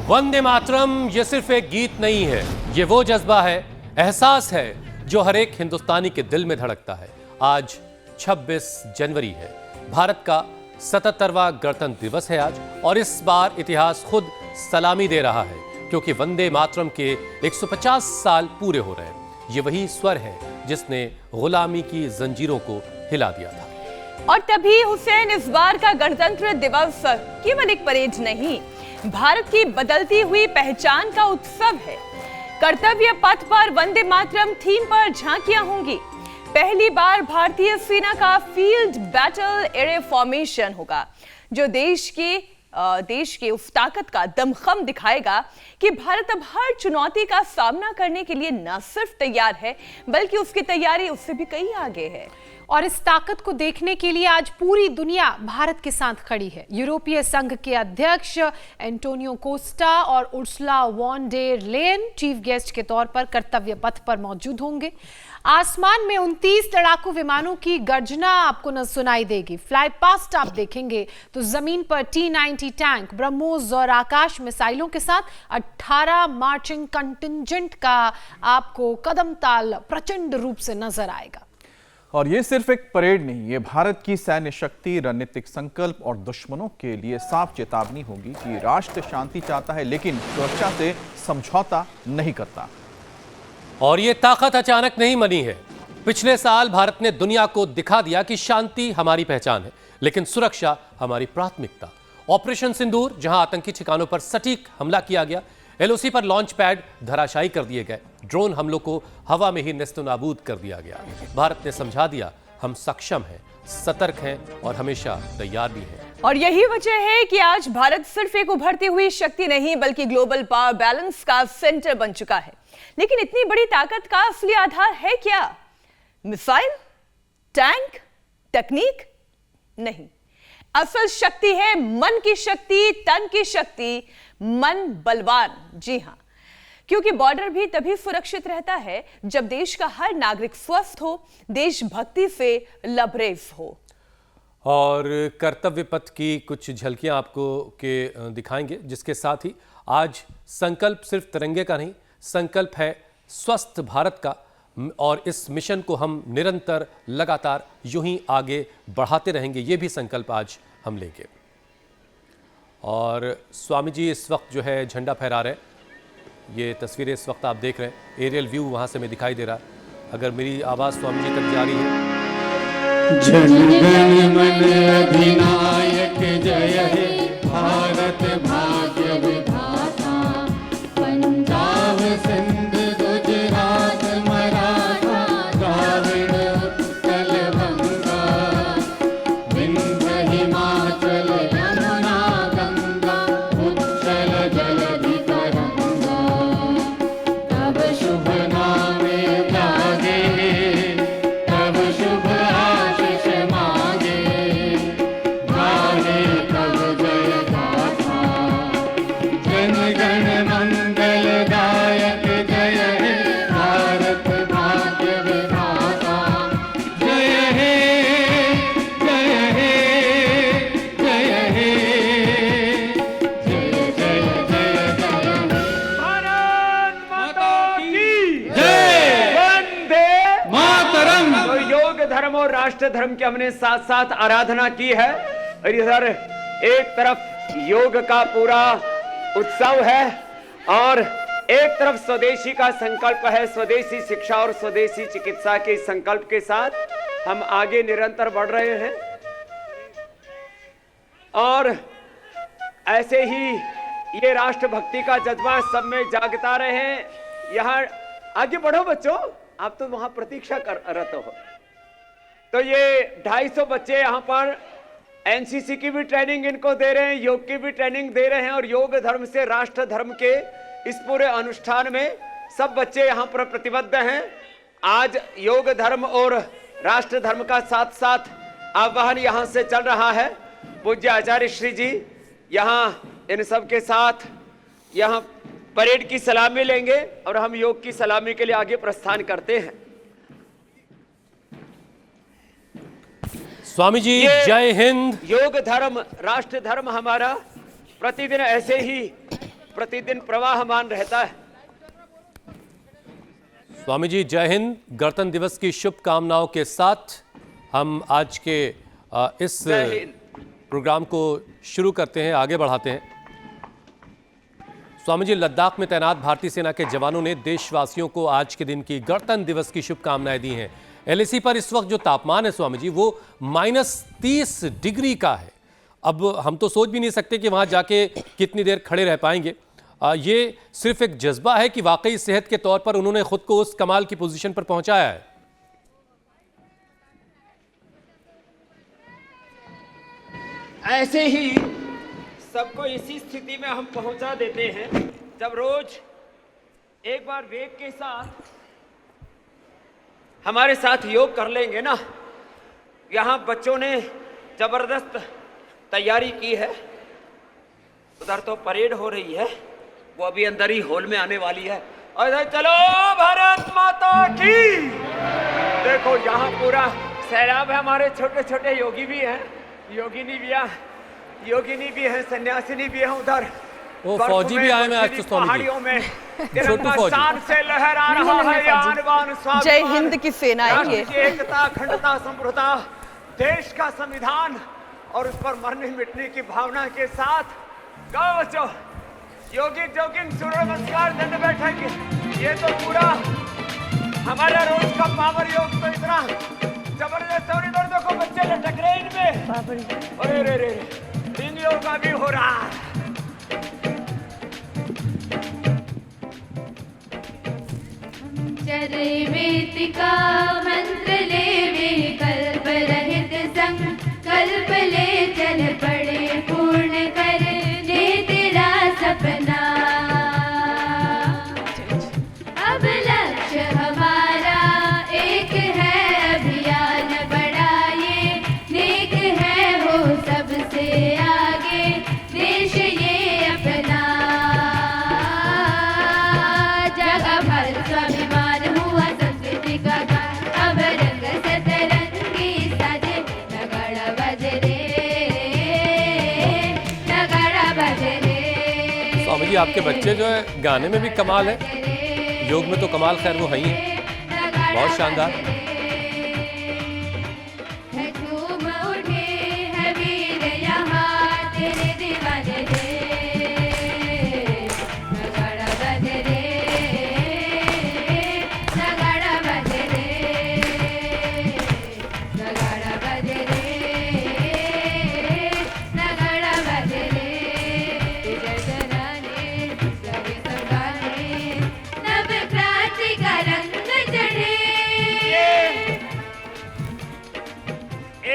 वंदे मातरम ये सिर्फ एक गीत नहीं है, ये वो जज्बा है, एहसास है जो हर एक हिंदुस्तानी के दिल में धड़कता है। आज 26 जनवरी है, भारत का 77वां गणतंत्र दिवस है आज, और इस बार इतिहास खुद सलामी दे रहा है क्योंकि वंदे मातरम के 150 साल पूरे हो रहे हैं। ये वही स्वर है जिसने गुलामी की जंजीरों को हिला दिया था। और तभी हुसैन, इस बार का गणतंत्र दिवस केवल एक परेड नहीं, भारत की बदलती हुई पहचान का उत्सव है। कर्तव्य पथ पर वंदे मातरम थीम पर झांकियां होंगी। पहली बार भारतीय सेना का फील्ड बैटल एरे फॉर्मेशन होगा जो देश की उस ताकत का दमखम दिखाएगा कि भारत अब हर चुनौती का सामना करने के लिए न सिर्फ तैयार है बल्कि उसकी तैयारी उससे भी कहीं आगे है। और इस ताकत को देखने के लिए आज पूरी दुनिया भारत के साथ खड़ी है। यूरोपीय संघ के अध्यक्ष एंटोनियो कोस्टा और Ursula von der Leyen chief guest के तौर पर कर्तव्य पथ पर मौजूद होंगे। आसमान में 29 लड़ाकू विमानों की गर्जना आपको न सुनाई देगी। फ्लाई पास्ट आप देखेंगे तो जमीन पर T-90 टैंक, ब्रह्मोस और आकाश मिसाइलों के साथ 18 मार्चिंग कंटिंजेंट का आपको कदम ताल प्रचंड रूप से नजर आएगा। और ये सिर्फ एक परेड नहीं, ये भारत की सैन्य शक्ति, रणनीतिक संकल्प और दुश्मनों के लिए साफ चेतावनी होगी कि राष्ट्र शांति चाहता है लेकिन सुरक्षा से समझौता नहीं करता। और ये ताकत अचानक नहीं बनी है। पिछले साल भारत ने दुनिया को दिखा दिया कि शांति हमारी पहचान है लेकिन सुरक्षा हमारी प्राथमिकता। ऑपरेशन सिंदूर, जहां आतंकी ठिकानों पर सटीक हमला किया गया, LOC पर लॉन्च पैड धराशायी कर दिए गए, ड्रोन हमलों को हवा में ही नेस्तनाबूद कर दिया गया। भारत ने समझा दिया हम सक्षम हैं, सतर्क हैं और हमेशा तैयार भी हैं। और यही वजह है कि आज भारत सिर्फ एक उभरती हुई शक्ति नहीं बल्कि ग्लोबल पावर बैलेंस का सेंटर बन चुका है। लेकिन इतनी बड़ी ताकत का असली आधार है क्या? मिसाइल, टैंक, तकनीक? नहीं, असल शक्ति है मन की शक्ति, तन की शक्ति, मन बलवान। जी हां, क्योंकि बॉर्डर भी तभी सुरक्षित रहता है जब देश का हर नागरिक स्वस्थ हो, देशभक्ति से लबरेज हो। और कर्तव्य पथ की कुछ झलकियां आपको दिखाएंगे, जिसके साथ ही आज संकल्प सिर्फ तिरंगे का नहीं, संकल्प है स्वस्थ भारत का। और इस मिशन को हम निरंतर लगातार यूं ही आगे बढ़ाते रहेंगे, ये भी संकल्प आज हम लेंगे। और स्वामी जी इस वक्त जो है झंडा फहरा रहे हैं, ये तस्वीरें इस वक्त आप देख रहे हैं, एरियल व्यू वहाँ से में दिखाई दे रहा है। अगर मेरी आवाज़ स्वामी जी तक जा रही है। जन गण मन अधिनायक जय हे, भारत भाग्य विधाता, पंजाब सिंध गुजरात मराठा, द्राविड़ उत्कल गंगा, विंध्य हिमाचल यमुना गंगा, उच्चल जलधि तरंगा, तब शुभ नामे जागे, तब शुभ आशीष मांगे, गाहे तब जय गाथा, जन गण मंगलदायक जय हे, भारत भाग्य विधाता, जय हे, जय हे, जय हे, जय जय जय जय। भारत माता की जय। वंदे मातरम। तो योग धर्म और राष्ट्र धर्म की हमने साथ साथ आराधना की है। और इधर एक तरफ योग का पूरा उत्सव है और एक तरफ स्वदेशी का संकल्प है। स्वदेशी शिक्षा और स्वदेशी चिकित्सा के संकल्प के साथ हम आगे निरंतर बढ़ रहे हैं और ऐसे ही ये राष्ट्रभक्ति का जज्बा सब में जागता रहे। यहाँ आगे बढ़ो बच्चों, आप तो वहां प्रतीक्षा कर रहे हो। तो ये 250 बच्चे यहाँ पर NCC की भी ट्रेनिंग इनको दे रहे हैं, योग की भी ट्रेनिंग दे रहे हैं और योग धर्म से राष्ट्र धर्म के इस पूरे अनुष्ठान में सब बच्चे यहाँ पर प्रतिबद्ध हैं। आज योग धर्म और राष्ट्र धर्म का साथ साथ आह्वान यहाँ से चल रहा है। पूज्य आचार्य श्री जी यहाँ इन सब के साथ यहाँ परेड की सलामी लेंगे और हम योग की सलामी के लिए आगे प्रस्थान करते हैं। स्वामी जी जय हिंद। योग धर्म, राष्ट्र धर्म हमारा प्रतिदिन ऐसे ही प्रतिदिन प्रवाहमान रहता है। स्वामी जी जय हिंद। गणतंत्र दिवस की शुभकामनाओं के साथ हम आज के इस जय हिंद। प्रोग्राम को शुरू करते हैं, आगे बढ़ाते हैं। स्वामी जी, लद्दाख में तैनात भारतीय सेना के जवानों ने देशवासियों को आज के दिन की गणतंत्र दिवस की शुभकामनाएं दी हैं। एलएसी पर इस वक्त जो तापमान है स्वामी जी, वो -30 डिग्री का है। अब हम तो सोच भी नहीं सकते कि वहां जाके कितनी देर खड़े रह पाएंगे। ये सिर्फ एक जज्बा है कि वाकई सेहत के तौर पर उन्होंने खुद को उस कमाल की पोजीशन पर पहुंचाया है। ऐसे ही सबको इसी स्थिति में हम पहुंचा देते हैं जब रोज एक बार वेग के साथ हमारे साथ योग कर लेंगे ना। यहाँ बच्चों ने जबरदस्त तैयारी की है। उधर तो परेड हो रही है, वो अभी अंदर ही हॉल में आने वाली है। और इधर चलो भारत माता की। देखो यहाँ पूरा सैलाब है। हमारे छोटे छोटे योगी भी हैं, योगिनी भी है, सन्यासिनी भी है। उधर वो फौजी भी आए हैं आज तो स्वामी जी। पहाड़ियों में छोटू तिरंगा फौजी। शान से लहरा रहा है। यानवान स्वाभिमान। जय हिंद की सेना है ये। राष्ट्र की एकता, अखंडता, संप्रभुता, देश का संविधान और उस पर मरने मिटने की भावना के साथ गाओ बच्चों, योगिक जोगिंग सूर्य नमस्कार दंड बैठक। ये तो पूरा हमारा रोज का पावर योग तो इतना जबरदस्त। और इधर देखो बच्चे लटक रहे इनमें। अरे रे रे, रिंग योगा भी हो रहा है। चरवेदिका मंत्र लेवे कल्प रहित संकल्प ले चल पड़े पूर्ण कर ले तेरा सपना। अब लक्ष्य हमारा एक है, अभियान बड़ा ये नेक है, हो सबसे आगे देश ये अपना। जगह भर स्वाभिमान हुआ संस्कृति का गान, अब रंग सतरंगी साजे नगाड़ा बज रे, नगाड़ा बज रे। स्वामी जी, आपके बच्चे जो है गाने में भी कमाल है, योग में तो कमाल, खैर वो है ही है। बहुत शानदार। झूम उठे है वीर यहाँ तेरे दीवाने रे, नगाड़ा बज रे, नगाड़ा बज रे, नगाड़ा बज रे, नगाड़ा बज रे। जय जनाने लगे सब गाने, नव क्रांति का रंग चढ़े।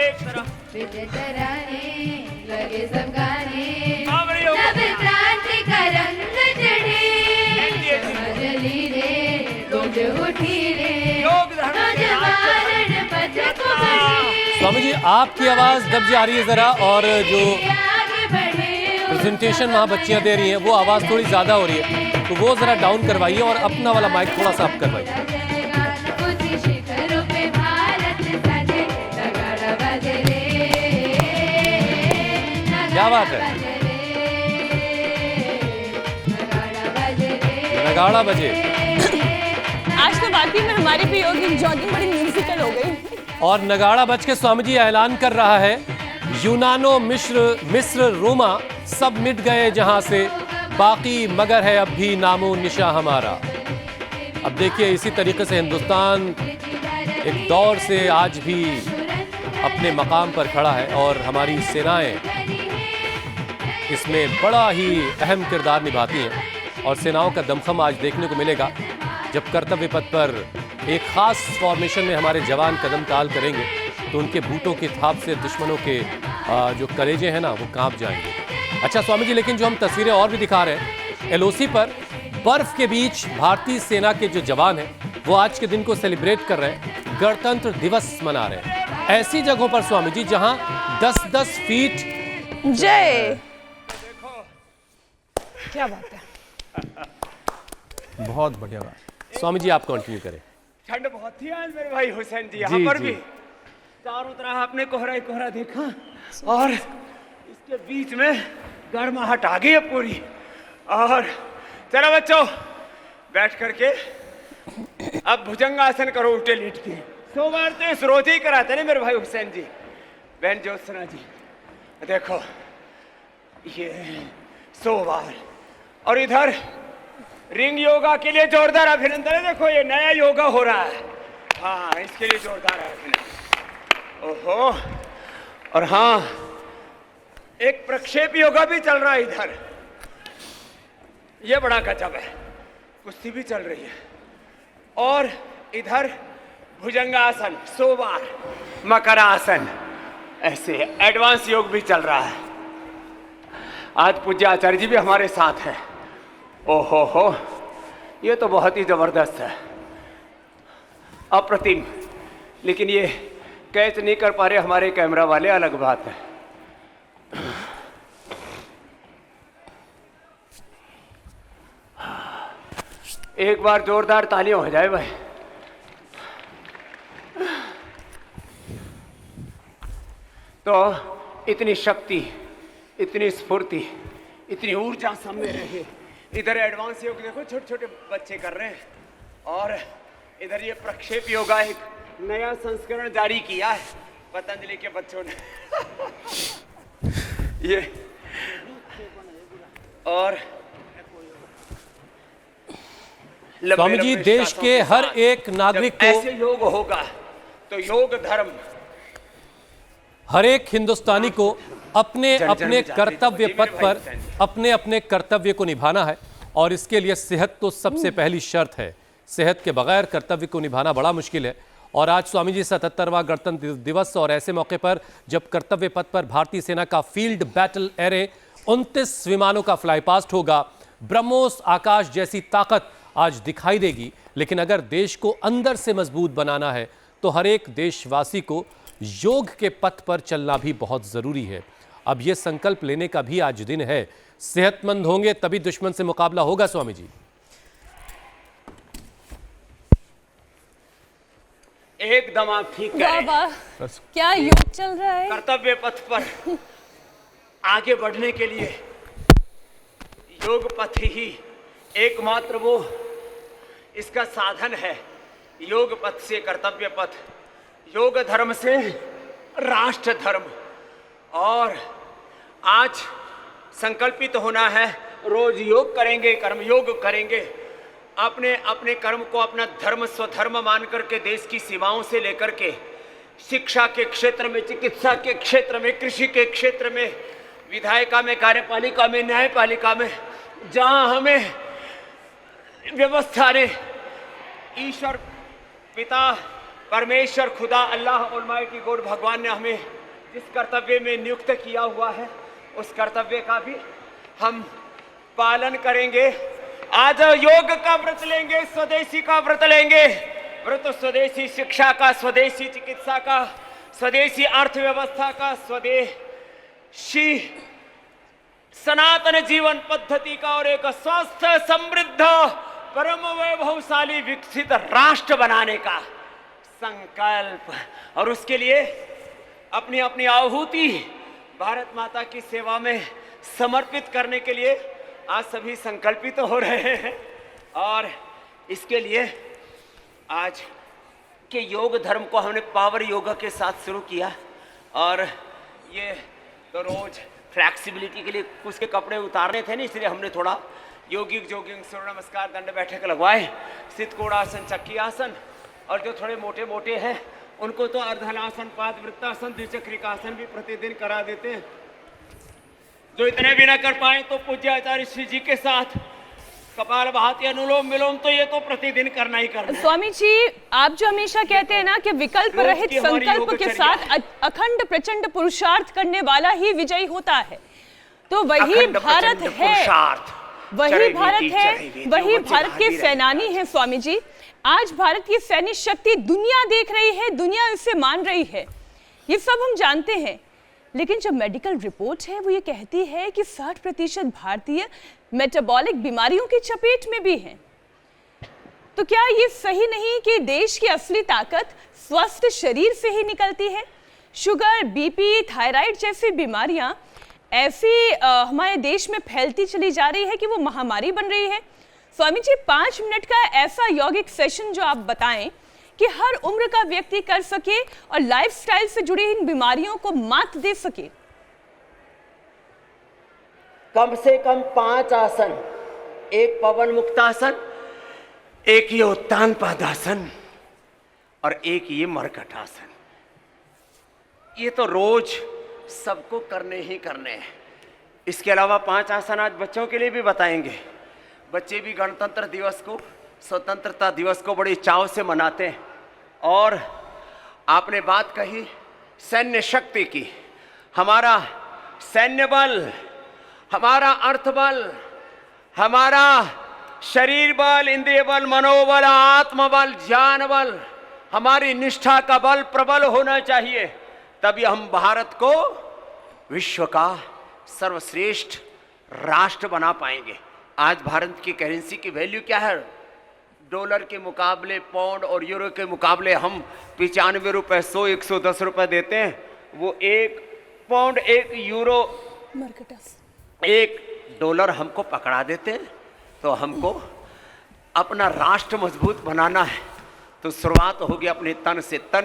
एक तरफ विजय तराने लगे सब गाने, कांवड़ी योग। नव क्रांति का रंग चढ़े। समझ ली रे रोज उठी रे, योग धर्म के नौजवान पथ को बढ़े। स्वामी जी, आपकी आवाज दब जा रही है जरा, और जो आगे बढ़े प्रेजेंटेशन वहाँ बच्चियाँ दे रही हैं वो आवाज़ थोड़ी ज़्यादा हो रही है, तो वो ज़रा डाउन करवाइए और अपना वाला माइक थोड़ा सा अप करवाइए। उच्च शिखरों पे भारत सजे, नगाड़ा बज रे, क्या बात है। नगाड़ा बज रे, नगाड़ा बजे। आज तो वाकई में हमारी भी योगिक जॉगिंग बड़ी म्यूजिकल हो गई। और नगाड़ा बज के स्वामी जी ऐलान कर रहा है, यूनानो मिस्र रोमा सब मिट गए जहां से, बाकी मगर है अब भी नामो निशा हमारा। अब देखिए, इसी तरीके से हिंदुस्तान एक दौर से आज भी अपने मकाम पर खड़ा है और हमारी सेनाएं इसमें बड़ा ही अहम किरदार निभाती हैं। और सेनाओं का दमखम आज देखने को मिलेगा जब कर्तव्य पथ पर एक खास फॉर्मेशन में हमारे जवान कदम ताल करेंगे तो उनके बूटों की थाप से दुश्मनों के जो कलेजे हैं ना, वो कांप जाएंगे। अच्छा स्वामी जी, लेकिन जो हम तस्वीरें और भी दिखा रहे हैं, एलओसी पर बर्फ के बीच भारतीय सेना के जो जवान हैं वो आज के दिन को सेलिब्रेट कर रहे हैं, गणतंत्र दिवस मना रहे हैं ऐसी जगहों पर स्वामी जी जहां 10-10 फीट। जय, क्या बात है। बहुत बढ़िया बात। स्वामी जी आप कंटिन्यू करें। ठंड बहुत थी आज मेरे भाई हुसैन जी, यहाँ पर भी चारों तरफ आपने कोहरा ही कोहरा देखा और इसके बीच में गर्माहट आ गई है पूरी। और चलो बच्चों, बैठ करके अब भुजंगासन करो उल्टे लेट के। सोमवार तो इस रोज ही कराते ना मेरे भाई हुसैन जी, बहन ज्योत्सना जी। देखो ये सोमवार, और इधर रिंग योगा के लिए जोरदार अभिनंदन है। देखो ये नया योगा हो रहा है, हाँ इसके लिए जोरदार अभिनंदन। ओहो, और हाँ एक प्रक्षेप योगा भी चल रहा है इधर, ये बड़ा गजब है। कुश्ती भी चल रही है, और इधर भुजंगासन, सोमवार, मकरासन, ऐसे एडवांस योग भी चल रहा है। आज पूज्य आचार्य जी भी हमारे साथ हैं। ओहो हो, ये तो बहुत ही जबरदस्त है, अप्रतिम। लेकिन ये कैच नहीं कर पा रहे हमारे कैमरा वाले, अलग बात है। एक बार जोरदार तालियां हो जाए भाई। तो इतनी शक्ति, इतनी स्फूर्ति, इतनी ऊर्जा सब में रहे। इधर एडवांस योग देखो छोटे छोटे बच्चे कर रहे हैं, और इधर ये प्रक्षेप योगा एक नया संस्करण जारी किया है पतंजलि के बच्चों ने। ये और स्वामी जी, देश के हर एक नागरिक को, ऐसे योग होगा तो योग धर्म, हर एक हिंदुस्तानी को अपने अपने कर्तव्य पथ पर अपने अपने कर्तव्य को निभाना है, और इसके लिए सेहत तो सबसे पहली शर्त है। सेहत के बगैर कर्तव्य को निभाना बड़ा मुश्किल है। और आज स्वामी जी 77वां गणतंत्र दिवस, और ऐसे मौके पर जब कर्तव्य पथ पर भारतीय सेना का फील्ड बैटल एरे 29 विमानों का फ्लाई पास्ट होगा, ब्रह्मोस आकाश जैसी ताकत आज दिखाई देगी। लेकिन अगर देश को अंदर से मजबूत बनाना है तो हर एक देशवासी को योग के पथ पर चलना भी बहुत जरूरी है। अब यह संकल्प लेने का भी आज दिन है। सेहतमंद होंगे तभी दुश्मन से मुकाबला होगा। स्वामी जी, एकदम आप ठीक कह रहे हैं। क्या योग चल रहा है? कर्तव्य पथ पर आगे बढ़ने के लिए योग पथ ही एकमात्र वो इसका साधन है। योग पथ से कर्तव्य पथ, योग धर्म से राष्ट्र धर्म। और आज संकल्पित होना है, रोज योग करेंगे, कर्म योग करेंगे, अपने अपने कर्म को अपना धर्म स्वधर्म मान करके देश की सीमाओं से लेकर के शिक्षा के क्षेत्र में, चिकित्सा के क्षेत्र में, कृषि के क्षेत्र में, विधायिका में, कार्यपालिका में, न्यायपालिका में, जहां हमें व्यवस्था ने, ईश्वर पिता परमेश्वर खुदा अल्लाह ऑलमाइटी गॉड भगवान ने हमें जिस कर्तव्य में नियुक्त किया हुआ है, उस कर्तव्य का भी हम पालन करेंगे। आज योग का व्रत लेंगे, स्वदेशी का व्रत लेंगे। व्रत स्वदेशी शिक्षा का, स्वदेशी चिकित्सा का, स्वदेशी अर्थव्यवस्था का, स्वदेशी सनातन जीवन पद्धति का, और एक स्वस्थ समृद्ध परम वैभवशाली विकसित राष्ट्र बनाने का संकल्प। और उसके लिए अपनी अपनी आहुति भारत माता की सेवा में समर्पित करने के लिए आज सभी संकल्पित हो रहे हैं। और इसके लिए आज के योग धर्म को हमने पावर योगा के साथ शुरू किया। और ये तो रोज फ्लैक्सिबिलिटी के लिए उसके कपड़े उतारने थे नहीं, इसलिए हमने थोड़ा योगिक जोगिंग, सूर्य नमस्कार, दंड बैठक लगवाए, सिद्धकोणासन, चक्की आसन। और जो थोड़े मोटे मोटे हैं उनको तो अर्धनासन, पाद वृत्तासन, द्विचक्रिकासन भी प्रतिदिन करा देते हैं। जो इतने भी ना कर पाए तो पूज्य आचार्य श्री जी के साथ कपालभाति, अनुलोम विलोम, तो ये तो प्रतिदिन करना ही करना है। स्वामी जी, आप जो हमेशा कहते हैं ना कि विकल्प रहित संकल्प के साथ अखंड प्रचंड पुरुषार्थ करने वाला ही विजयी होता है, तो वही भारत है, वही भारत है, वही भारत के सेनानी है। स्वामी जी, आज भारत की सैन्य शक्ति दुनिया देख रही है, दुनिया इसे मान रही है, ये सब हम जानते हैं। लेकिन जो मेडिकल रिपोर्ट है वो ये कहती है कि 60% भारतीय मेटाबॉलिक बीमारियों की चपेट में भी हैं। तो क्या ये सही नहीं कि देश की असली ताकत स्वस्थ शरीर से ही निकलती है? शुगर, बीपी, थायराइड जैसी बीमारियां ऐसी हमारे देश में फैलती चली जा रही है कि वो महामारी बन रही है। स्वामी जी, 5 मिनट का ऐसा यौगिक सेशन जो आप बताएं कि हर उम्र का व्यक्ति कर सके और लाइफस्टाइल से जुड़ी इन बीमारियों को मात दे सके। कम से कम 5 आसन, एक पवन मुक्तासन, एक ये उत्तान पादासन और एक ये मरकटासन। ये तो रोज सबको करने ही करने हैं। इसके अलावा 5 आसन आज बच्चों के लिए भी बताएंगे। बच्चे भी गणतंत्र दिवस को, स्वतंत्रता दिवस को बड़ी चाव से मनाते हैं। और आपने बात कही सैन्य शक्ति की, हमारा सैन्य बल, हमारा अर्थ बल, हमारा शरीर बल, इंद्रिय बल, मनोबल, आत्मबल, ज्ञान बल, हमारी निष्ठा का बल प्रबल होना चाहिए। तभी हम भारत को विश्व का सर्वश्रेष्ठ राष्ट्र बना पाएंगे। आज भारत की करेंसी की वैल्यू क्या है? डॉलर के मुकाबले, पाउंड और यूरो के मुकाबले हम 95 रुपए, 100, 110 रुपए देते हैं। वो 1 पाउंड, 1 यूरो, 1 डॉलर हमको पकड़ा देते हैं। तो हमको अपना राष्ट्र मजबूत बनाना है तो शुरुआत होगी अपने तन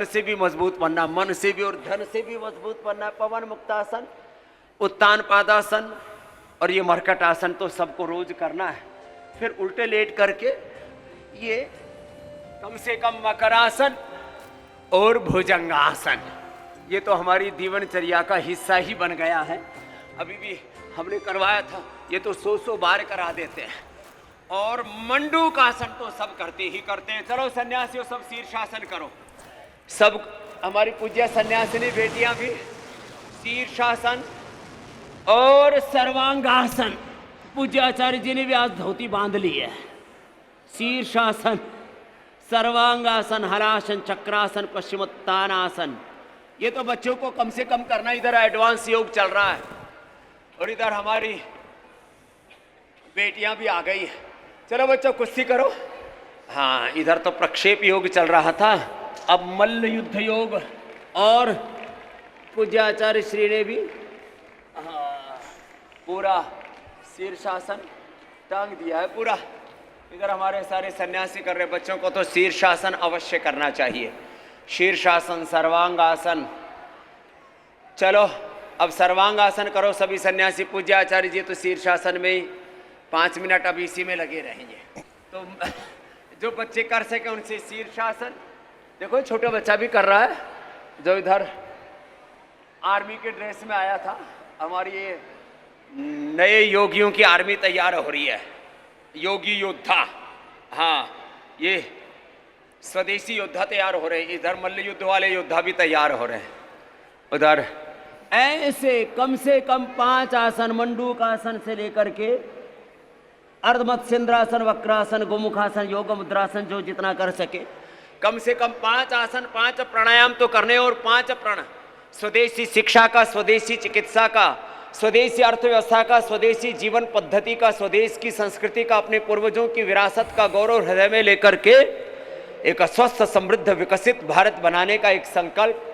से भी मजबूत बनना, मन से भी और धन से भी मजबूत बनना। पवन मुक्तासन, उत्तान पादासन और ये मरकट आसन तो सबको रोज करना है। फिर उल्टे लेट करके ये कम से कम मकरासन और भुजंगासन, ये तो हमारी जीवनचर्या का हिस्सा ही बन गया है। अभी भी हमने करवाया था, ये तो 100 बार करा देते हैं। और मंडूक आसन तो सब करते ही करते हैं। चलो सन्यासियों, सब शीर्षासन करो। सब हमारी पूज्य सन्यासिनी बेटियां भी शीर्षासन और सर्वांगासन। पूज्य आचार्य जी ने भी आज धोती बांध ली है। शीर्षासन, सर्वांगासन, हलासन, चक्रासन, पश्चिमोत्तानासन, ये तो बच्चों को कम से कम करना। इधर एडवांस योग चल रहा है और इधर हमारी बेटियां भी आ गई है। चलो बच्चों कुश्ती करो। हाँ, इधर तो प्रक्षेप योग चल रहा था, अब मल्ल युद्ध योग। और पूज्य आचार्य श्री ने भी पूरा शीर्षासन टांग दिया है पूरा। इधर हमारे सारे सन्यासी कर रहे, बच्चों को तो शीर्षासन अवश्य करना चाहिए। शीर्षासन, सर्वांगासन। चलो अब सर्वांगासन करो सभी सन्यासी। पूज्य आचार्य जी तो शीर्षासन में ही 5 मिनट अब इसी में लगे रहेंगे। तो जो बच्चे कर सके उनसे शीर्षासन। देखो छोटा बच्चा भी कर रहा है जो इधर आर्मी के ड्रेस में आया था। हमारी ये नए योगियों की आर्मी तैयार हो रही है, योगी योद्धा। हाँ, ये स्वदेशी योद्धा तैयार हो रहे हैं। इधर मल्ल युद्ध वाले योद्धा भी तैयार हो रहे हैं। उधर ऐसे कम से कम 5 आसन, मंडूक आसन से लेकर के अर्धमत्स्येंद्रासन, वक्रासन, गोमुखासन, योग मुद्रासन, जो जितना कर सके। कम से कम 5 आसन, 5 प्राणायाम तो करने और 5 प्रण। स्वदेशी शिक्षा का, स्वदेशी चिकित्सा का, स्वदेशी अर्थव्यवस्था का, स्वदेशी जीवन पद्धति का, स्वदेश की संस्कृति का, अपने पूर्वजों की विरासत का गौरव हृदय में लेकर के एक स्वस्थ, समृद्ध, विकसित भारत बनाने का एक संकल्प,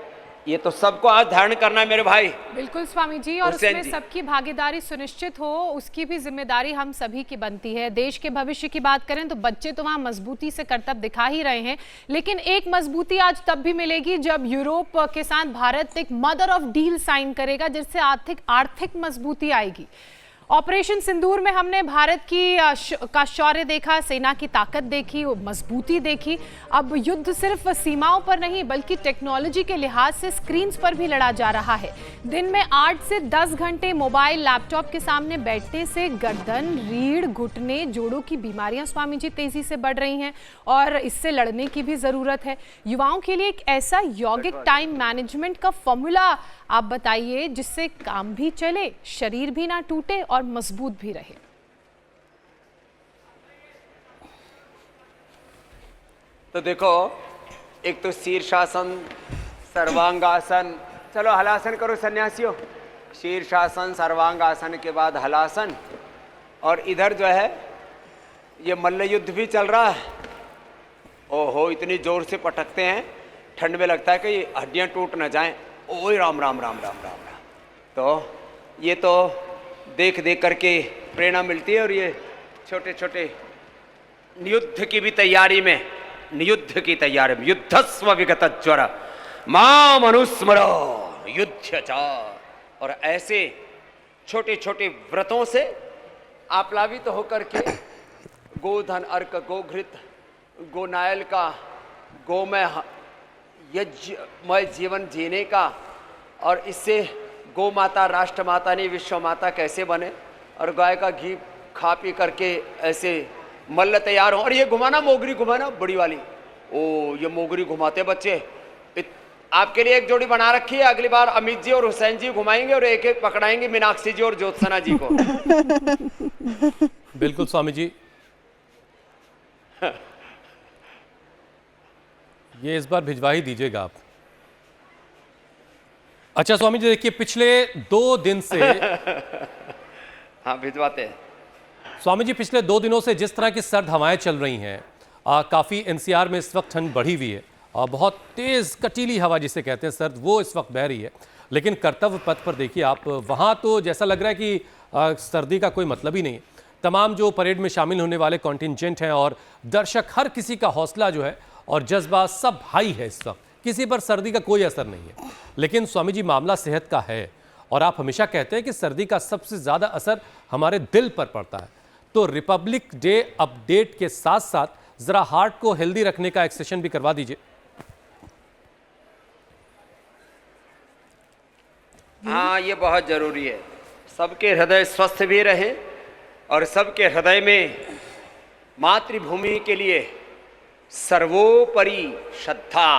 ये तो सबको आज धारण करना है मेरे भाई। बिल्कुल स्वामी जी, और उसमें सबकी भागीदारी सुनिश्चित हो, उसकी भी जिम्मेदारी हम सभी की बनती है। देश के भविष्य की बात करें तो बच्चे तो वहाँ मजबूती से कर्तव्य दिखा ही रहे हैं, लेकिन एक मजबूती आज तब भी मिलेगी जब यूरोप के साथ भारत एक मदर ऑफ डील साइन करेगा, जिससे आर्थिक मजबूती आएगी। ऑपरेशन सिंदूर में हमने भारत का शौर्य देखा, सेना की ताकत देखी, मजबूती देखी। अब युद्ध सिर्फ सीमाओं पर नहीं बल्कि टेक्नोलॉजी के लिहाज से स्क्रीन्स पर भी लड़ा जा रहा है। दिन में 8 से 10 घंटे मोबाइल, लैपटॉप के सामने बैठने से गर्दन, रीढ़, घुटने, जोड़ों की बीमारियां स्वामी जी तेजी से बढ़ रही हैं और इससे लड़ने की भी जरूरत है। युवाओं के लिए एक ऐसा यौगिक टाइम मैनेजमेंट का फॉर्मूला आप बताइए जिससे काम भी चले, शरीर भी ना टूटे और मजबूत भी रहे। तो देखो, एक तो शीर्षासन, सर्वांगासन। चलो हलासन करो सन्यासियों। शीर्षासन, सर्वांगासन के बाद हलासन। और इधर जो है ये मल्ल युद्ध भी चल रहा है। ओहो, इतनी जोर से पटकते हैं, ठंड में लगता है कि हड्डियां टूट न जाएं। ओए राम राम राम राम राम राम। तो ये तो देख देख करके प्रेरणा मिलती है। और ये छोटे छोटे युद्ध की भी तैयारी में, युद्ध की तैयारी में, युद्धस्व विगत ज्वर माम अनुस्मरो युद्ध चा। और ऐसे छोटे छोटे व्रतों से आप्लावित तो होकर के गोधन अर्क, गोघृत, गोनायल का, गोमय यज्ञमय जीवन जीने का, और इससे गो माता राष्ट्र माता नहीं विश्व माता कैसे बने, और गाय का घी खा पी करके ऐसे मल्ल तैयार हो। और ये घुमाना, मोगरी घुमाना बड़ी वाली, ओ ये मोगरी घुमाते बच्चे। आपके लिए एक जोड़ी बना रखी है, अगली बार अमित जी और हुसैन जी घुमाएंगे और एक एक पकड़ाएंगे मीनाक्षी जी और ज्योत्सना जी को। बिल्कुल स्वामी जी, ये इस बार भिजवा ही दीजिएगा आप। अच्छा स्वामी जी, देखिए पिछले 2 दिन से हाँ भिजवाते हैं स्वामी जी। पिछले 2 दिनों से जिस तरह की सर्द हवाएं चल रही हैं, काफ़ी एनसीआर में इस वक्त ठंड बढ़ी हुई है और बहुत तेज़ कटीली हवा जिसे कहते हैं सर्द, वो इस वक्त बह रही है। लेकिन कर्तव्य पथ पर देखिए आप, वहाँ तो जैसा लग रहा है कि सर्दी का कोई मतलब ही नहीं है। तमाम जो परेड में शामिल होने वाले कॉन्टिंजेंट हैं और दर्शक, हर किसी का हौसला जो है और जज्बा सब हाई है इस वक्त, किसी पर सर्दी का कोई असर नहीं है। लेकिन स्वामी जी, मामला सेहत का है और आप हमेशा कहते हैं कि सर्दी का सबसे ज़्यादा असर हमारे दिल पर पड़ता है। तो रिपब्लिक डे अपडेट के साथ साथ ज़रा हार्ट को हेल्दी रखने का एक सेशन भी करवा दीजिए। हाँ, ये बहुत जरूरी है। सबके हृदय स्वस्थ भी रहे और सबके हृदय में मातृभूमि के लिए सर्वोपरि श्रद्धा,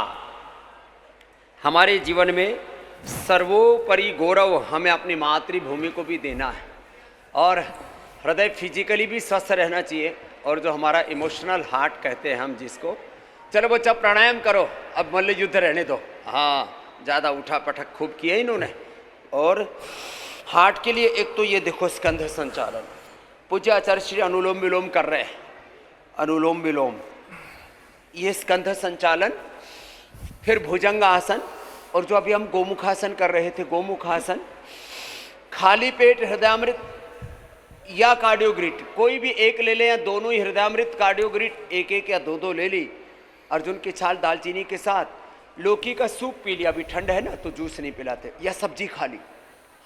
हमारे जीवन में सर्वोपरि गौरव हमें अपनी मातृभूमि को भी देना है। और हृदय फिजिकली भी स्वस्थ रहना चाहिए, और जो हमारा इमोशनल हार्ट कहते हैं हम जिसको, चलो बच्चा प्राणायाम करो, अब मल्ल युद्ध रहने दो। हाँ, ज़्यादा उठा पटक खूब किया इन्होंने। और हार्ट के लिए एक तो ये देखो स्कंध संचालन, पूज्य आचार्य श्री अनुलोम विलोम कर रहे हैं, अनुलोम विलोम, ये स्कंध संचालन, फिर भुजंग आसन, और जो अभी हम गोमुखासन कर रहे थे, गोमुखासन, खाली पेट हृदयामृत या कार्डियोग्रिट, कोई भी एक ले लें या दोनों ही, हृदयामृत कार्डियोग्रिट एक एक या दो दो ले ली, अर्जुन की छाल दालचीनी के साथ, लौकी का सूप पी लिया, अभी ठंड है ना तो जूस नहीं पिलाते, या सब्जी खा ली,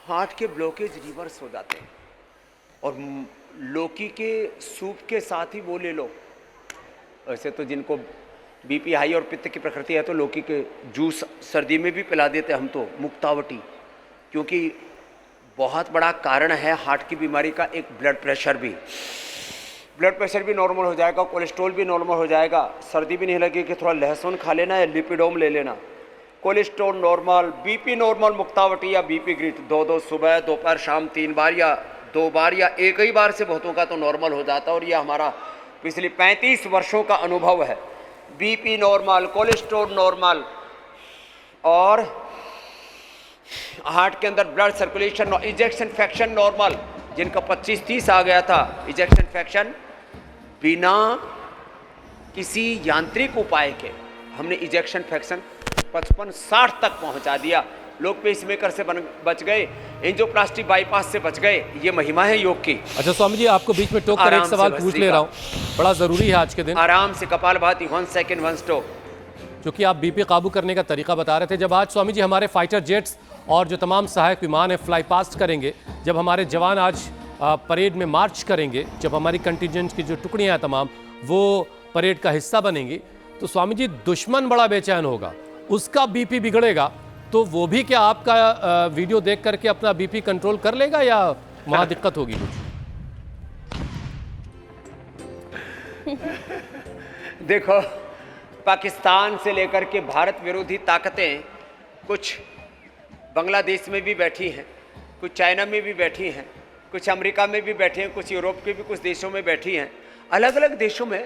हार्ट के ब्लॉकेज रिवर्स हो जाते हैं। और लौकी के सूप के साथ ही वो ले लो। वैसे तो जिनको बीपी हाई और पित्त की प्रकृति है तो लौकी के जूस सर्दी में भी पिला देते हम तो, मुक्तावटी, क्योंकि बहुत बड़ा कारण है हार्ट की बीमारी का एक ब्लड प्रेशर भी। ब्लड प्रेशर भी नॉर्मल हो जाएगा, कोलेस्ट्रॉल भी नॉर्मल हो जाएगा, सर्दी भी नहीं लगेगी, थोड़ा लहसुन खा लेना या लिपिडोम ले लेना, cholesterol normal, BP normal, Muktavati या बीपी ग्रिट, दो सुबह दोपहर शाम 3 बार या 2 बार या एक ही बार से बहुतों का तो नॉर्मल हो जाता है। और यह हमारा पिछले 35 वर्षों का अनुभव है। बीपी नॉर्मल, कोलेस्ट्रॉल नॉर्मल, और हार्ट के अंदर blood circulation, ejection fraction normal, जिनका 25-30 आ गया था इजेक्शन फ्रैक्शन, बिना किसी यांत्रिक उपाय के हमने इजेक्शन फ्रैक्शन 55-60 तक पहुंचा दिया। लोग पेसमेकर से बच गए, एंजियोप्लास्टी बाईपास से बच गए। ये महिमा है योग की। अच्छा स्वामी जी, आपको बीच में टोक कर एक सवाल पूछ ले रहा हूँ, बड़ा जरूरी है आज के दिन। आराम से कपालभाति, 1 सेकंड 1 स्टॉप। क्योंकि आप बीपी काबू करने का तरीका बता रहे थे, जब आज स्वामी जी हमारे फाइटर जेट्स और जो तमाम सहायक विमान है फ्लाई पास्ट करेंगे, जब हमारे जवान आज परेड में मार्च करेंगे, जब हमारी कंटिजेंट की जो टुकड़ियां हैं तमाम वो परेड का हिस्सा बनेंगी, तो स्वामी जी दुश्मन बड़ा बेचैन होगा, उसका बीपी बिगड़ेगा, तो वो भी क्या आपका वीडियो देख करके अपना बीपी कंट्रोल कर लेगा या वहां दिक्कत होगी कुछ? देखो, पाकिस्तान से लेकर के भारत विरोधी ताकतें कुछ बांग्लादेश में भी बैठी हैं, कुछ चाइना में भी बैठी हैं, कुछ अमेरिका में भी बैठे हैं, कुछ यूरोप के भी कुछ देशों में बैठी हैं। अलग अलग देशों में,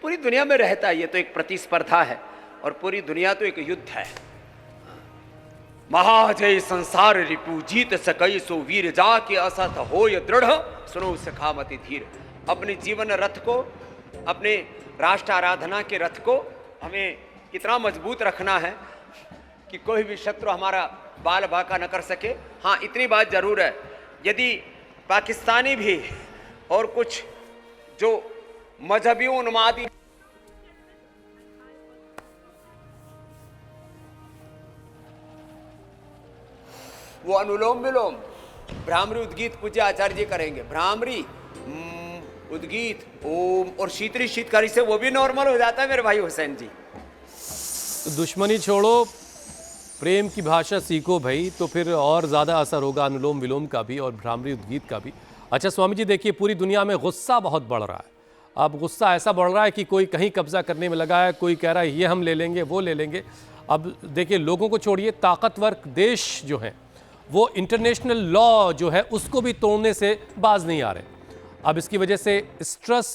पूरी दुनिया में रहता है। ये तो एक प्रतिस्पर्धा है और पूरी दुनिया तो एक युद्ध है। महाजय संसार रिपु जीत सकई सो वीर जा के असत हो ये दृढ़ सुनो सखामति धीर। अपने जीवन रथ को, अपने राष्ट्र आराधना के रथ को हमें इतना मजबूत रखना है कि कोई भी शत्रु हमारा बाल बाका न कर सके। हाँ, इतनी बात जरूर है, यदि पाकिस्तानी भी और कुछ जो मजहबी उन्मादी वो अनुलोम विलोम भ्रामरी उद्गीत पूज्य आचार्य जी करेंगे, भ्रामरी उद्गीत ओम और शीतरी शीतकारी से वो भी नॉर्मल हो जाता है मेरे भाई हुसैन जी। तो दुश्मनी छोड़ो, प्रेम की भाषा सीखो भाई, तो फिर और ज़्यादा असर होगा अनुलोम विलोम का भी और भ्रामरी उद्गीत का भी। अच्छा स्वामी जी, देखिए पूरी दुनिया में गुस्सा बहुत बढ़ रहा है। अब गुस्सा ऐसा बढ़ रहा है कि कोई कहीं कब्जा करने में लगा है, कोई कह रहा है ये हम ले लेंगे वो ले लेंगे। अब देखिए लोगों को छोड़िए, ताकतवर देश जो हैं वो इंटरनेशनल लॉ जो है उसको भी तोड़ने से बाज नहीं आ रहे। अब इसकी वजह से स्ट्रेस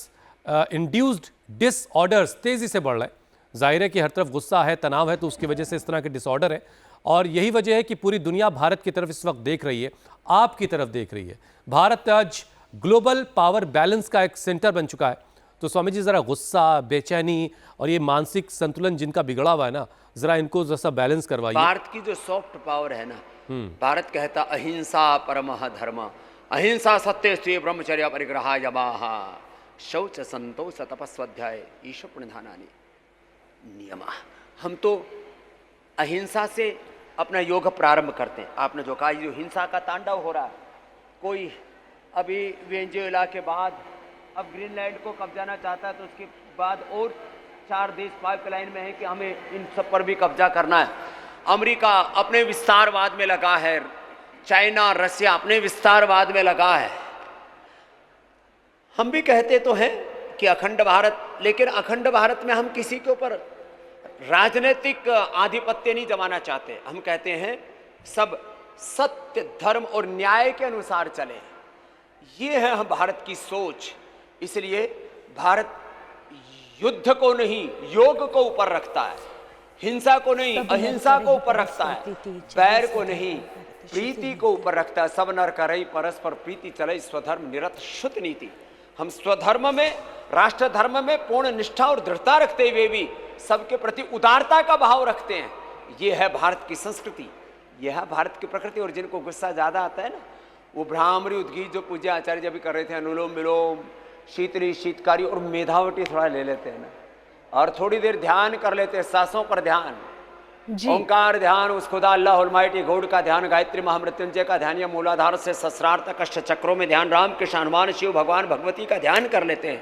इंड्यूस्ड डिसऑर्डर्स तेज़ी से बढ़ रहे हैं। जाहिर है कि हर तरफ गुस्सा है, तनाव है, तो उसकी वजह से इस तरह के डिसऑर्डर है। और यही वजह है कि पूरी दुनिया भारत की तरफ इस वक्त देख रही है, आपकी तरफ देख रही है। भारत आज ग्लोबल पावर बैलेंस का एक सेंटर बन चुका है। तो स्वामी जी ज़रा गुस्सा, बेचैनी और ये मानसिक संतुलन जिनका बिगड़ा हुआ है ना, ज़रा इनको जैसा बैलेंस करवाइए। भारत की जो सॉफ्ट पावर है ना, भारत कहता अहिंसा परमः धर्म, अहिंसा सत्य स्त्री ब्रह्मचर्य परिग्रहा यमाः शौच संतोष तपस्वाध्याय ईश प्रणिधानानि नियमा। हम तो अहिंसा से अपना योग प्रारंभ करते हैं। आपने जो कहा, जो हिंसा का तांडव हो रहा है, कोई अभी वेनेजुएला के बाद अब ग्रीनलैंड को कब्जाना चाहता है, तो उसके बाद और 4 देश पाइपलाइन में है कि हमें इन सब पर भी कब्जा करना है। अमेरिका अपने विस्तारवाद में लगा है, चाइना रसिया अपने विस्तारवाद में लगा है। हम भी कहते तो हैं कि अखंड भारत, लेकिन अखंड भारत में हम किसी के ऊपर राजनीतिक आधिपत्य नहीं जमाना चाहते। हम कहते हैं सब सत्य धर्म और न्याय के अनुसार चले। ये है हम भारत की सोच। इसलिए भारत युद्ध को नहीं योग को ऊपर रखता है, हिंसा को नहीं अहिंसा को ऊपर रखता है, बैर को नहीं प्रीति को ऊपर रखता है। सब नर करई परस्पर प्रीति चले, स्वधर्म निरत शुद्ध नीति। हम स्वधर्म में, राष्ट्र धर्म में पूर्ण निष्ठा और दृढ़ता रखते हुए भी सबके प्रति उदारता का भाव रखते हैं। ये है भारत की संस्कृति, यह है भारत की प्रकृति। और जिनको गुस्सा ज्यादा आता है ना, वो भ्रामरी उद्गीत जो पूज्य आचार्य जी भी कर रहे थे, अनुलोम विलोम, शीतली शीतकारी और मेधावटी थोड़ा ले लेते हैं ना, और थोड़ी देर ध्यान कर लेते हैं, सांसों पर ध्यान, ओंकार ध्यान, उस खुदा अल्लाह अलमाइटी गॉड का ध्यान, गायत्री महामृत्युंजय का ध्यान, या मूलाधार से सहस्रार्थ कष्ट चक्रों में ध्यान, राम कृष्ण हनुमान शिव भगवान भगवती का ध्यान कर लेते हैं।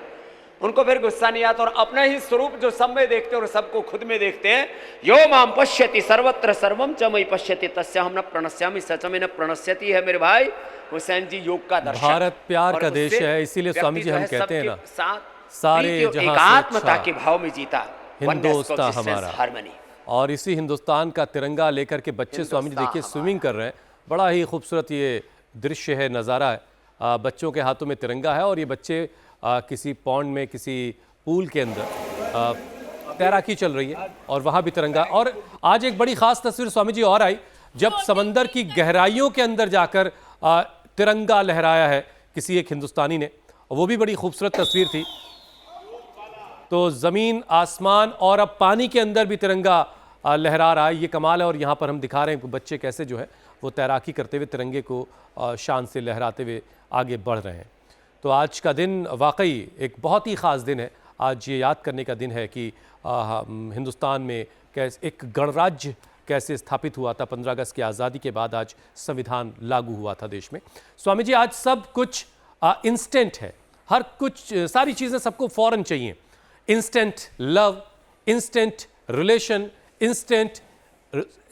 उनको फिर गुस्सा नहीं आता और अपना ही स्वरूप जो सब में देखते हैं और सबको खुद में देखते हैं। यो माम पश्यति सर्वत्र सर्वम च मयि पश्यति तस्याहं न प्रणश्यामि सच में न प्रणश्यति है मेरे भाई हुसैन जी योग का दर्शन। भारत प्यार का देश है, इसीलिए स्वामी जी हम कहते हैं ना, सारे जहां एकात्मता के भाव में जीता हिंदुस्तान हमारा। हार्मनी। और इसी हिंदुस्तान का तिरंगा लेकर के बच्चे स्वामी जी देखिए स्विमिंग कर रहे हैं। बड़ा ही खूबसूरत ये दृश्य है, नज़ारा है। बच्चों के हाथों में तिरंगा है और ये बच्चे किसी पॉन्ड में, किसी पूल के अंदर तैराकी चल रही है और वहाँ भी तिरंगा। और आज एक बड़ी ख़ास तस्वीर स्वामी जी और आई, जब समंदर की गहराइयों के अंदर जाकर तिरंगा लहराया है किसी एक हिंदुस्तानी ने, वो भी बड़ी खूबसूरत तस्वीर थी। तो ज़मीन, आसमान और अब पानी के अंदर भी तिरंगा लहरा रहा है, ये कमाल है। और यहाँ पर हम दिखा रहे हैं बच्चे कैसे जो है वो तैराकी करते हुए तिरंगे को शान से लहराते हुए आगे बढ़ रहे हैं। तो आज का दिन वाकई एक बहुत ही ख़ास दिन है। आज ये याद करने का दिन है कि हिंदुस्तान में कैसे एक गणराज्य कैसे स्थापित हुआ था। 15 अगस्त की आज़ादी के बाद आज संविधान लागू हुआ था देश में। स्वामी जी आज सब कुछ इंस्टेंट है, हर कुछ, सारी चीज़ें सबको फ़ौरन चाहिए। Instant love, instant relation, instant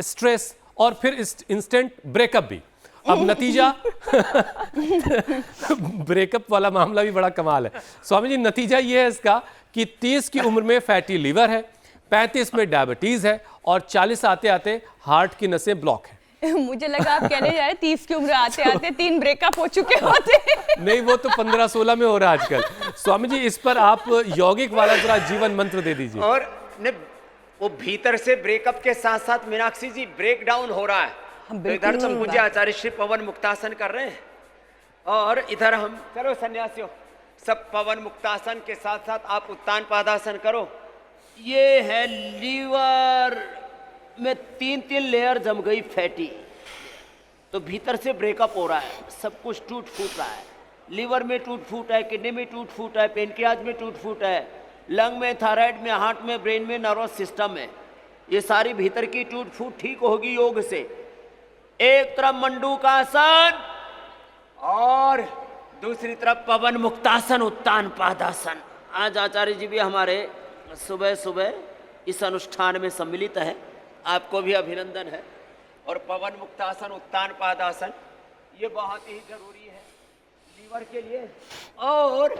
stress और फिर इंस्टेंट ब्रेकअप भी। अब नतीजा ब्रेकअप वाला मामला भी बड़ा कमाल है स्वामी जी। नतीजा ये है इसका कि 30 की उम्र में फैटी लीवर है, 35 में डायबिटीज है और 40 आते आते हार्ट की नसें ब्लॉक है। मुझे लगा आप कहने जा रहे 30 की उम्र आते आते 3 ब्रेकअप हो चुके होते। नहीं, वो तो 15-16 में हो रहा है आजकल। स्वामी जी इस पर आप यौगिक वाला जरा जीवन मंत्र दे दीजिए। और वो भीतर से ब्रेकअप के साथ साथ मीनाक्षी जी ब्रेक डाउन हो रहा है। तो इधर तो पूज्य आचार्य श्री पवन मुक्तासन कर रहे हैं और इधर हम, चलो सन्यासियों सब पवन मुक्तासन के साथ साथ आप उत्तान पादासन करो। ये है लीवर में 3-3 लेयर जम गई फैटी, तो भीतर से ब्रेकअप हो रहा है, सब कुछ टूट फूट रहा है। लीवर में टूट फूट है, किडनी में टूट फूट है, पेनक्रियाज में टूट फूट है, लंग में, थायराइड में, हार्ट में, ब्रेन में, नर्वस सिस्टम में। ये सारी भीतर की टूट फूट ठीक होगी योग से। एक तरफ मंडू का आसन और दूसरी तरफ पवन मुक्तासन, उत्तान पादासन। आज आचार्य जी भी हमारे सुबह सुबह इस अनुष्ठान में सम्मिलित है, आपको भी अभिनंदन है। और पवन मुक्तासन, उत्तान पादासन ये बहुत ही जरूरी है लीवर के लिए। और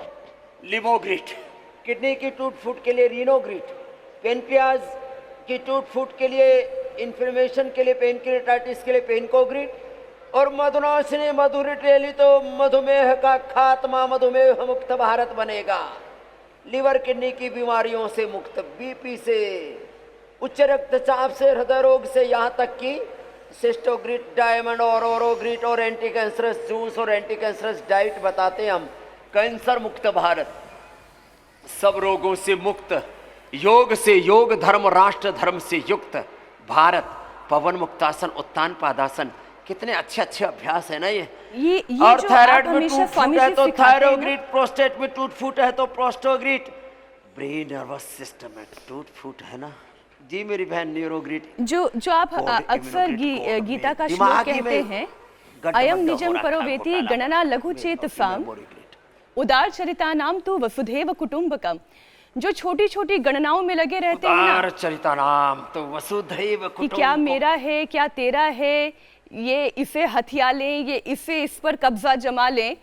लिमोग्रिट, किडनी की टूट फूट के लिए रीनोग्रिट, पेनक्रियाज की टूट फूट के लिए, इन्फ्लेमेशन के लिए पेनक्रियाटाइटिस के लिए पेनकोग्रिट, और मधुनाशिनी मधुरिट ले ली तो मधुमेह का खात्मा, मधुमेह मुक्त भारत बनेगा। लीवर किडनी की बीमारियों से मुक्त, बीपी से, उच्च रक्तचाप से, हृदय रोग से, यहाँ तक कि सिस्टोग्रिट, डायमंड और ओरोग्रिट और एंटी कैंसरस जूस और एंटी कैंसरस डाइट बताते हैं हम। कैंसर मुक्त भारत, सब रोगों से मुक्त, योग से, योग धर्म राष्ट्र धर्म से युक्त भारत। पवन मुक्तासन, उत्तान पादासन, कितने अच्छे अच्छे अभ्यास है ना ये और जो थायराइड आप में हमेशा टूट फूट स्वामी है जी तो सिखाते हैं ना, थायरोग्रिट, प्रोस्टेट में टूट फूट है तो प्रोस्टोग्रिट, ब्रेन नर्वस सिस्टम में टूट फूट है ना जी मेरी बहन, न्यूरोग्रिट। जो आप अक्सर गीता का श्लोक कहते हैं, अयम निजम करोवेति गणना लघु चेतसाम उदार चरिता नाम तो वसुधैव कुटुंबकम। जो छोटी छोटी गणनाओं में लगे रहते हैं ना, चरिता नाम तो वसुधैव कि कुटुंबकम, क्या मेरा है क्या तेरा है, ये इसे हथिया लें, ये इसे इस पर कब्जा जमा लें।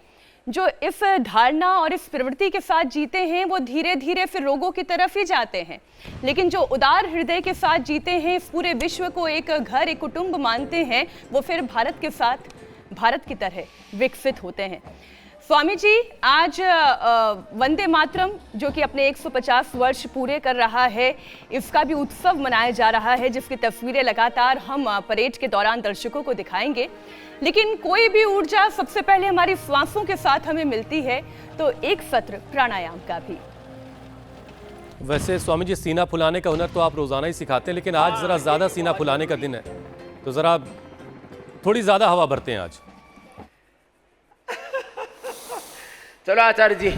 जो इस धारणा और इस प्रवृत्ति के साथ जीते हैं वो धीरे धीरे फिर रोगों की तरफ ही जाते हैं। लेकिन जो उदार हृदय के साथ जीते हैं, इस पूरे विश्व को एक घर, एक कुटुंब मानते हैं, वो फिर भारत के साथ भारत की तरह विकसित होते हैं। स्वामी जी, आज वंदे मातरम जो कि अपने 150 वर्ष पूरे कर रहा है, इसका भी उत्सव मनाया जा रहा है, जिसकी तस्वीरें लगातार हम परेड के दौरान दर्शकों को दिखाएंगे। लेकिन कोई भी ऊर्जा सबसे पहले हमारी श्वासों के साथ हमें मिलती है, तो एक सत्र प्राणायाम का भी। वैसे स्वामी जी, सीना फुलाने का हुनर तो आप रोजाना ही सिखाते हैं, लेकिन आज जरा ज्यादा सीना फुलाने का दिन है, तो जरा थोड़ी ज्यादा हवा भरते हैं आज। चलो आचार्य जी,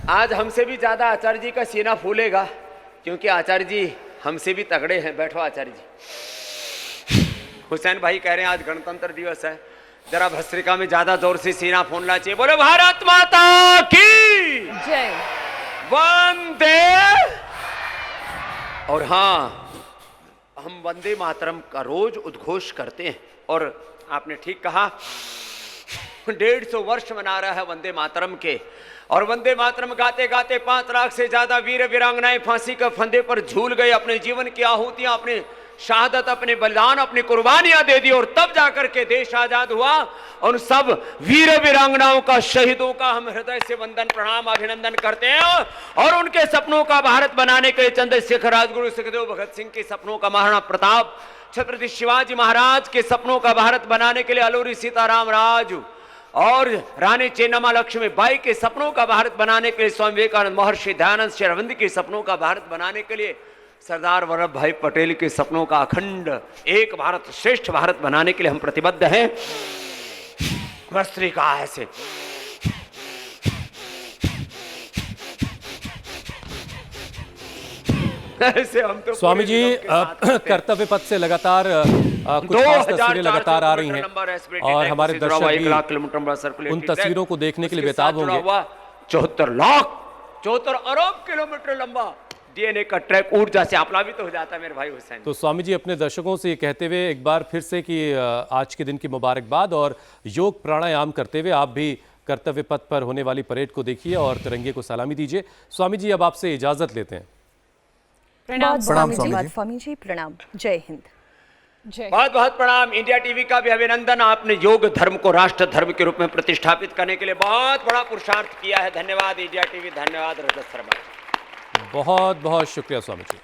आज हमसे भी ज्यादा आचार्य जी का सीना फूलेगा, क्योंकि आचार्य जी हमसे भी तगड़े हैं। बैठो आचार्य जी। हुसैन भाई कह रहे हैं आज गणतंत्र दिवस है, जरा भस्त्रिका में ज्यादा जोर से सीना फूलना चाहिए। बोलो भारत माता की जय, वंदे। और हाँ, हम वंदे मातरम का रोज उद्घोष करते हैं, और आपने ठीक कहा 150 वर्ष मना रहा है वंदे मातरम के। और वंदे मातरम गाते गाते 5 लाख से ज्यादा वीर वीरांगनाएं फांसी के फंदे पर झूल गए, अपने जीवन की आहुतियां, अपने शहादत, अपने बलिदान, अपनी कुर्बानियां दे दी, और तब जाकर के देश आजाद हुआ। उन सब वीर वीरांगनाओं का, शहीदों का हम हृदय से वंदन, प्रणाम, अभिनंदन करते हैं। और उनके सपनों का भारत बनाने के लिए चंद्रशेखर, राजगुरु, सुखदेव, भगत सिंह के सपनों का, महाराणा प्रताप, छत्रपति शिवाजी महाराज के सपनों का भारत बनाने के लिए अलूरी सीताराम राजू और रानी चेन्नम्मा लक्ष्मी बाई के सपनों का भारत बनाने के लिए स्वामी विवेकानंद, महर्षि दयानंद, श्री अरविंद के सपनों का भारत बनाने के लिए सरदार वल्लभ भाई पटेल के सपनों का अखंड एक भारत, श्रेष्ठ भारत बनाने के लिए हम प्रतिबद्ध हैं। भस्त्रिका ऐसे ऐसे हम तो स्वामी जी, कर्तव्य पथ से लगातार कुछ खास तस्वीरें लगातार आ रही हैं, और हमारे दर्शक भी उन तस्वीरों को देखने के लिए बेताब होंगे। 74 अरब किलोमीटर लंबा डीएनए का ट्रैक ऊर्जा से आप्लावित हो जाता है मेरे भाई हुसैन। तो स्वामी जी, अपने दर्शकों से ये कहते हुए एक बार फिर से कि आज के दिन की मुबारकबाद, और योग प्राणायाम करते हुए आप भी कर्तव्य पथ पर होने वाली परेड को देखिए और तिरंगे को सलामी दीजिए। स्वामी जी, अब आपसे इजाजत लेते हैं। प्रणाम प्रणाम स्वामी जी, प्रणाम। जय हिंद। जय। बहुत बहुत प्रणाम। इंडिया टीवी का भी अभिनंदन, आपने योग धर्म को राष्ट्र धर्म के रूप में प्रतिष्ठापित करने के लिए बहुत बड़ा पुरुषार्थ किया है। धन्यवाद इंडिया टीवी, धन्यवाद रजत शर्मा। बहुत बहुत शुक्रिया स्वामी जी।